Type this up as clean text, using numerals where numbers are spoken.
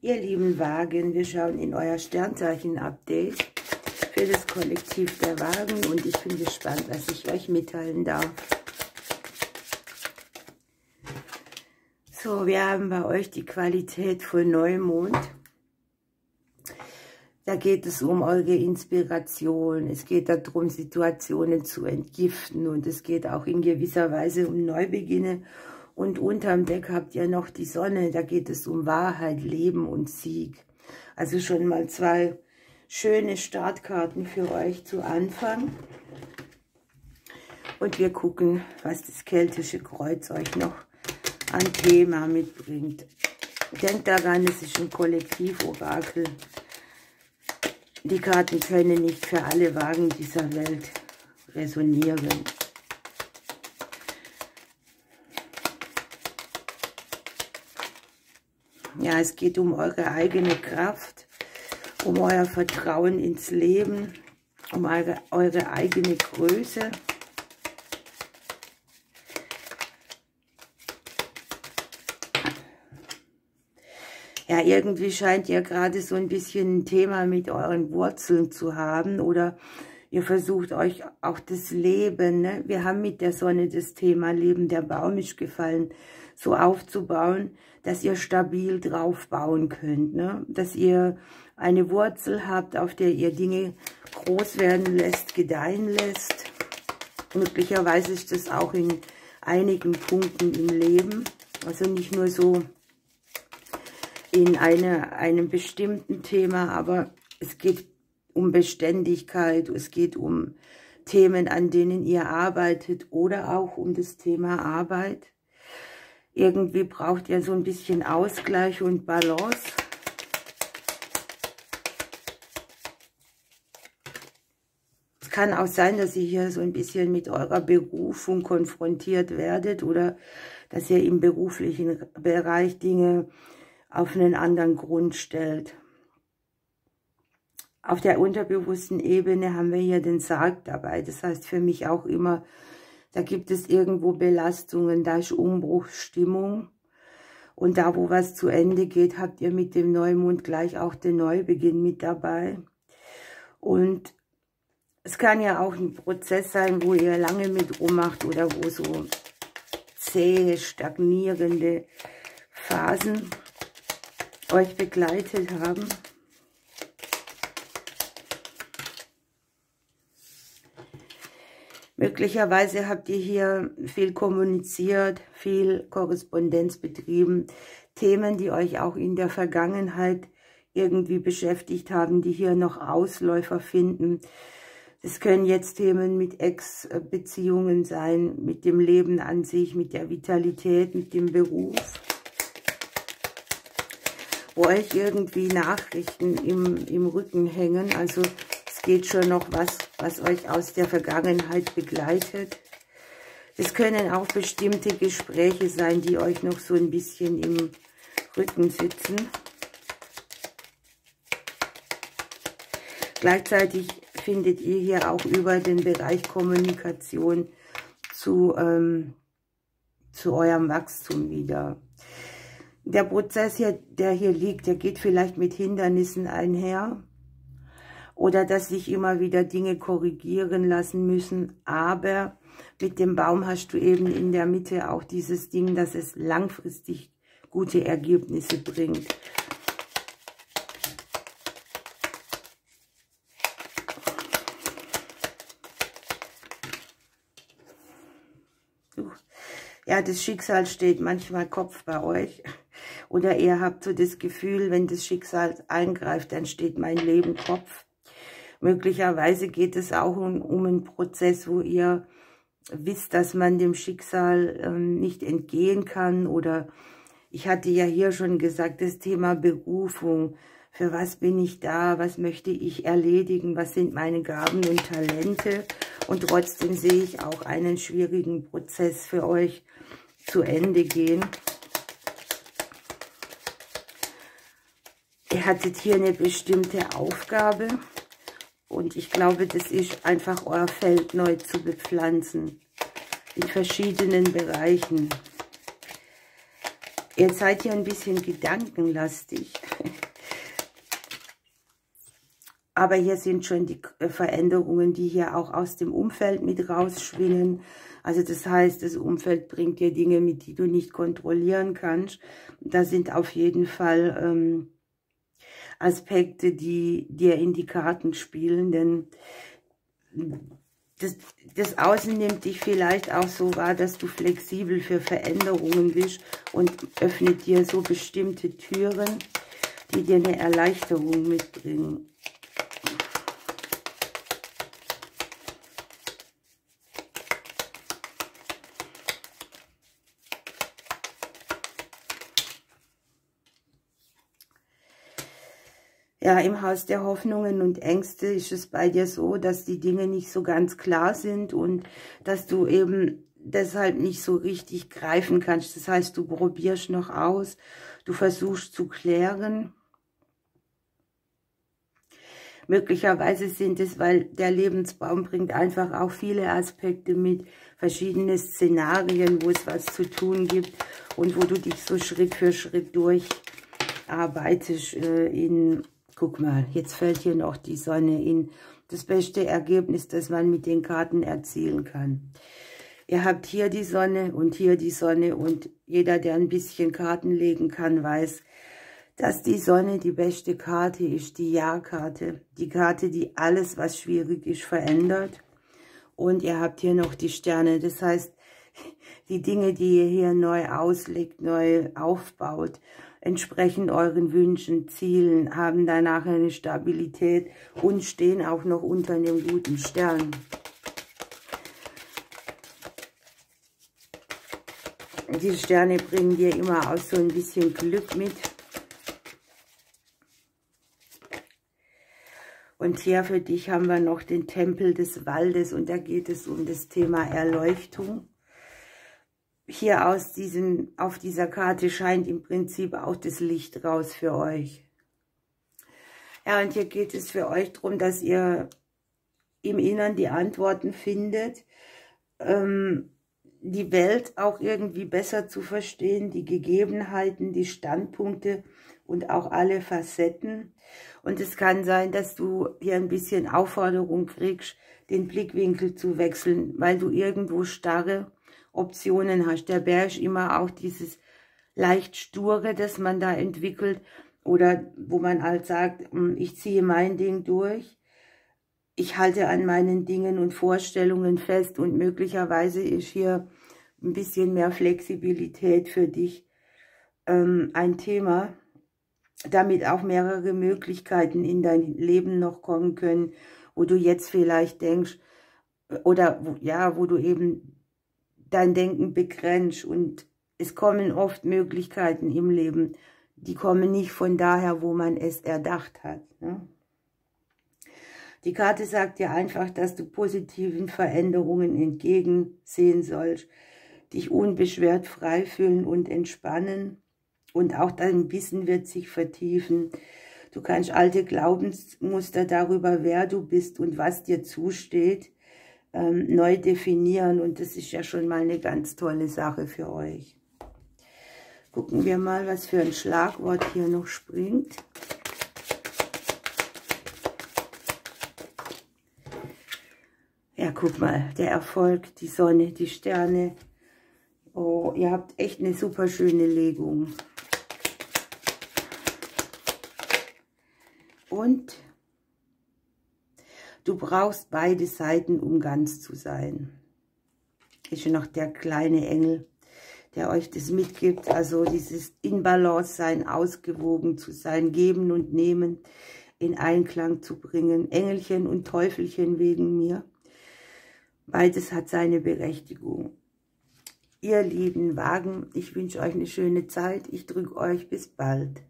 Ihr lieben Wagen, wir schauen in euer Sternzeichen-Update für das Kollektiv der Wagen und ich bin gespannt, was ich euch mitteilen darf. So, wir haben bei euch die Qualität von Neumond. Da geht es um eure Inspiration, es geht darum, Situationen zu entgiften und es geht auch in gewisser Weise um Neubeginne. Und unterm Deck habt ihr noch die Sonne, da geht es um Wahrheit, Leben und Sieg. Also schon mal zwei schöne Startkarten für euch zu Anfang. Und wir gucken, was das keltische Kreuz euch noch an Thema mitbringt. Denkt daran, es ist ein Kollektivorakel. Die Karten können nicht für alle Wagen dieser Welt resonieren. Ja, es geht um eure eigene Kraft, um euer Vertrauen ins Leben, um eure eigene Größe. Ja, irgendwie scheint ihr gerade so ein bisschen ein Thema mit euren Wurzeln zu haben oder ihr versucht euch auch das Leben, ne? Wir haben mit der Sonne das Thema Leben, der Baum ist gefallen, so aufzubauen, dass ihr stabil drauf bauen könnt, ne? Dass ihr eine Wurzel habt, auf der ihr Dinge groß werden lässt, gedeihen lässt. Möglicherweise ist das auch in einigen Punkten im Leben, also nicht nur so in einem bestimmten Thema, aber es geht um Beständigkeit, es geht um Themen, an denen ihr arbeitet oder auch um das Thema Arbeit. Irgendwie braucht ihr so ein bisschen Ausgleich und Balance. Es kann auch sein, dass ihr hier so ein bisschen mit eurer Berufung konfrontiert werdet oder dass ihr im beruflichen Bereich Dinge auf einen anderen Grund stellt. Auf der unterbewussten Ebene haben wir hier den Sarg dabei. Das heißt für mich auch immer, da gibt es irgendwo Belastungen, da ist Umbruchsstimmung. Und da, wo was zu Ende geht, habt ihr mit dem Neumond gleich auch den Neubeginn mit dabei. Und es kann ja auch ein Prozess sein, wo ihr lange mit rummacht oder wo so zähe, stagnierende Phasen euch begleitet haben. Möglicherweise habt ihr hier viel kommuniziert, viel Korrespondenz betrieben, Themen, die euch auch in der Vergangenheit irgendwie beschäftigt haben, die hier noch Ausläufer finden. Es können jetzt Themen mit Ex-Beziehungen sein, mit dem Leben an sich, mit der Vitalität, mit dem Beruf, wo euch irgendwie Nachrichten im Rücken hängen. Also es geht schon noch was euch aus der Vergangenheit begleitet. Es können auch bestimmte Gespräche sein, die euch noch so ein bisschen im Rücken sitzen. Gleichzeitig findet ihr hier auch über den Bereich Kommunikation zu eurem Wachstum wieder. Der Prozess hier, der hier liegt, der geht vielleicht mit Hindernissen einher oder dass sich immer wieder Dinge korrigieren lassen müssen, aber mit dem Baum hast du eben in der Mitte auch dieses Ding, dass es langfristig gute Ergebnisse bringt. Ja, das Schicksal steht manchmal Kopf bei euch. Oder ihr habt so das Gefühl, wenn das Schicksal eingreift, dann steht mein Leben Kopf. Möglicherweise geht es auch um einen Prozess, wo ihr wisst, dass man dem Schicksal nicht entgehen kann. Oder ich hatte ja hier schon gesagt, das Thema Berufung. Für was bin ich da? Was möchte ich erledigen? Was sind meine Gaben und Talente? Und trotzdem sehe ich auch einen schwierigen Prozess für euch zu Ende gehen. Ihr hattet hier eine bestimmte Aufgabe und ich glaube, das ist einfach euer Feld neu zu bepflanzen in verschiedenen Bereichen. Ihr seid ja ein bisschen gedankenlastig. Aber hier sind schon die Veränderungen, die hier auch aus dem Umfeld mit rausschwingen. Also das heißt, das Umfeld bringt dir Dinge mit, die du nicht kontrollieren kannst. Da sind auf jeden Fall Aspekte, die dir in die Karten spielen, denn das Außen nimmt dich vielleicht auch so wahr, dass du flexibel für Veränderungen bist und öffnet dir so bestimmte Türen, die dir eine Erleichterung mitbringen. Ja, im Haus der Hoffnungen und Ängste ist es bei dir so, dass die Dinge nicht so ganz klar sind und dass du eben deshalb nicht so richtig greifen kannst. Das heißt, du probierst noch aus, du versuchst zu klären. Möglicherweise sind es, weil der Lebensbaum bringt einfach auch viele Aspekte mit, verschiedene Szenarien, wo es was zu tun gibt und wo du dich so Schritt für Schritt durcharbeitest Guck mal, jetzt fällt hier noch die Sonne in. Das beste Ergebnis, das man mit den Karten erzielen kann. Ihr habt hier die Sonne und jeder, der ein bisschen Karten legen kann, weiß, dass die Sonne die beste Karte ist, die Ja-Karte. Die Karte, die alles, was schwierig ist, verändert. Und ihr habt hier noch die Sterne. Das heißt, die Dinge, die ihr hier neu auslegt, neu aufbaut, entsprechen euren Wünschen, Zielen, haben danach eine Stabilität und stehen auch noch unter einem guten Stern. Die Sterne bringen dir immer auch so ein bisschen Glück mit. Und hier für dich haben wir noch den Tempel des Waldes und da geht es um das Thema Erleuchtung. Hier auf dieser Karte scheint im Prinzip auch das Licht raus für euch. Ja, und hier geht es für euch darum, dass ihr im Innern die Antworten findet, die Welt auch irgendwie besser zu verstehen, die Gegebenheiten, die Standpunkte und auch alle Facetten. Und es kann sein, dass du hier ein bisschen Aufforderung kriegst, den Blickwinkel zu wechseln, weil du irgendwo starre Optionen hast. Der Bär ist immer auch dieses leicht sture, das man da entwickelt oder wo man halt sagt, ich ziehe mein Ding durch, ich halte an meinen Dingen und Vorstellungen fest und möglicherweise ist hier ein bisschen mehr Flexibilität für dich ein Thema, damit auch mehrere Möglichkeiten in dein Leben noch kommen können, wo du jetzt vielleicht denkst oder ja, wo du eben dein Denken begrenzt und es kommen oft Möglichkeiten im Leben, die kommen nicht von daher, wo man es erdacht hat. Ne? Die Karte sagt dir einfach, dass du positiven Veränderungen entgegensehen sollst, dich unbeschwert frei fühlen und entspannen und auch dein Wissen wird sich vertiefen. Du kannst alte Glaubensmuster darüber, wer du bist und was dir zusteht, neu definieren und das ist ja schon mal eine ganz tolle Sache für euch. Gucken wir mal, was für ein Schlagwort hier noch springt. Ja, guck mal, der Erfolg, die Sonne, die Sterne. Oh, ihr habt echt eine super schöne Legung. Und du brauchst beide Seiten, um ganz zu sein. Ist noch der kleine Engel, der euch das mitgibt. Also dieses in Balance sein, ausgewogen zu sein, geben und nehmen, in Einklang zu bringen. Engelchen und Teufelchen wegen mir. Beides hat seine Berechtigung. Ihr lieben Wagen, ich wünsche euch eine schöne Zeit. Ich drücke euch bis bald.